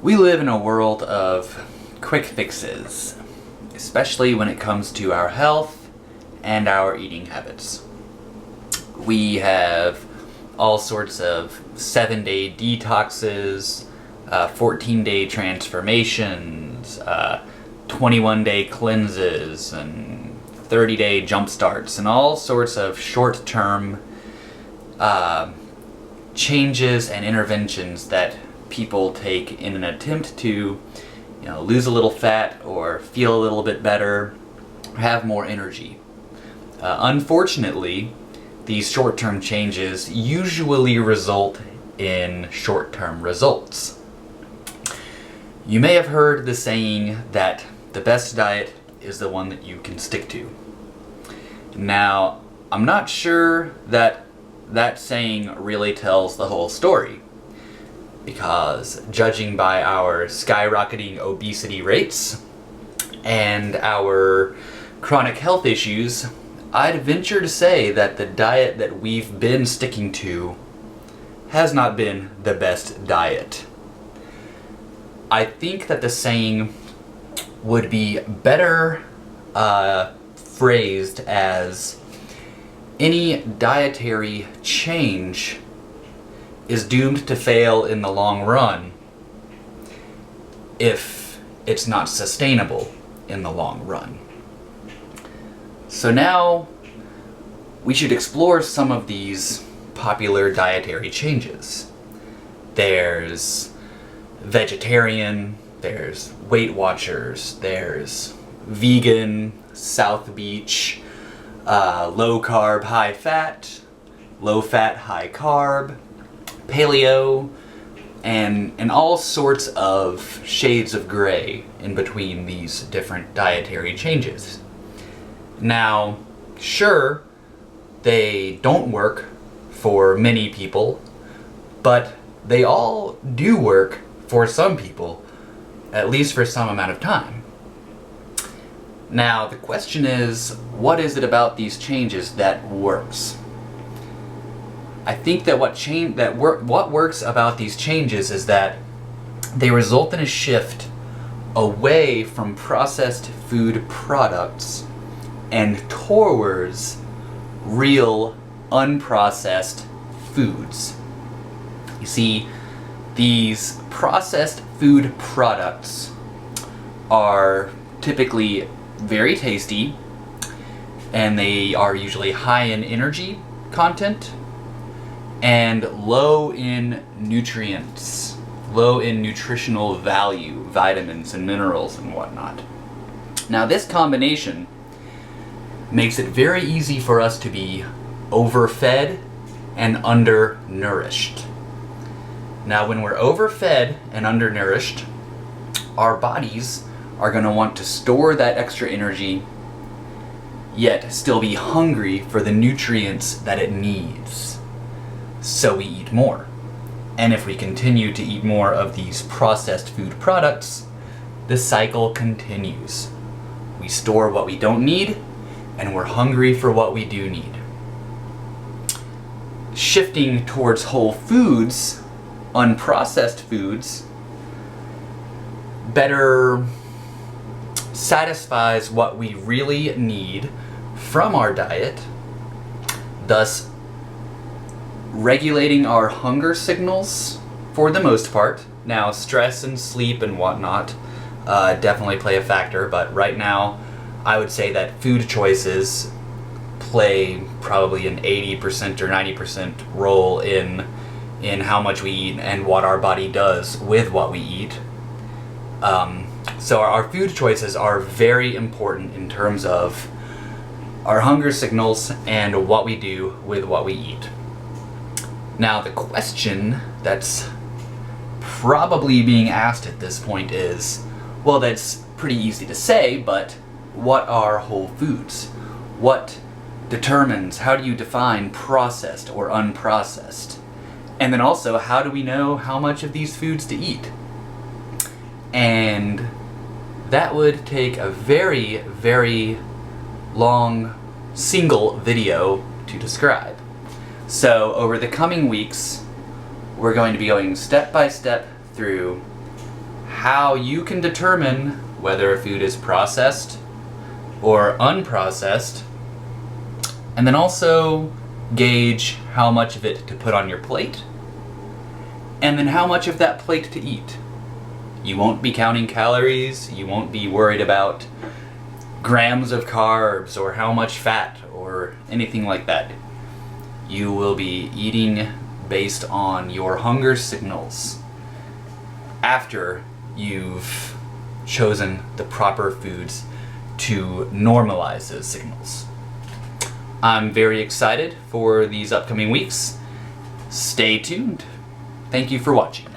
We live in a world of quick fixes, especially when it comes to our health and our eating habits. We have all sorts of 7-day detoxes, 14-day transformations, 21-day cleanses, and 30-day jump starts, and all sorts of short-term changes and interventions that people take in an attempt to, lose a little fat or feel a little bit better, have more energy. Unfortunately, these short-term changes usually result in short-term results. You may have heard the saying that the best diet is the one that you can stick to. Now, I'm not sure that saying really tells the whole story, because judging by our skyrocketing obesity rates and our chronic health issues, I'd venture to say that the diet that we've been sticking to has not been the best diet. I think that the saying would be better phrased as any dietary change is doomed to fail in the long run if it's not sustainable in the long run. So now we should explore some of these popular dietary changes. There's vegetarian, there's Weight Watchers, there's vegan, South Beach, low carb, high fat, low fat, high carb, paleo, and all sorts of shades of gray in between these different dietary changes. Now, sure, they don't work for many people, but they all do work for some people, at least for some amount of time. Now, the question is, what is it about these changes that works? I think that what works about these changes is that they result in a shift away from processed food products and towards real, unprocessed foods. You see, these processed food products are typically very tasty, and they are usually high in energy content and low in nutrients, low in nutritional value, vitamins and minerals and whatnot. Now, this combination makes it very easy for us to be overfed and undernourished. Now, when we're overfed and undernourished, our bodies are going to want to store that extra energy, yet still be hungry for the nutrients that it needs. So we eat more. And if we continue to eat more of these processed food products, the cycle continues. We store what we don't need, and we're hungry for what we do need. Shifting towards whole foods, unprocessed foods, better satisfies what we really need from our diet, thus regulating our hunger signals for the most part. Now, stress and sleep and whatnot definitely play a factor, but right now I would say that food choices play probably an 80% or 90% role in how much we eat and what our body does with what we eat. So our food choices are very important in terms of our hunger signals and what we do with what we eat. Now, the question that's probably being asked at this point is, well, that's pretty easy to say, but what are whole foods? What determines, how do you define processed or unprocessed? And then also, how do we know how much of these foods to eat? And that would take a very, very long single video to describe. So over the coming weeks, we're going to be going step by step through how you can determine whether a food is processed or unprocessed, and then also gauge how much of it to put on your plate, and then how much of that plate to eat. You won't be counting calories, you won't be worried about grams of carbs or how much fat or anything like that. You will be eating based on your hunger signals after you've chosen the proper foods to normalize those signals. I'm very excited for these upcoming weeks. Stay tuned. Thank you for watching.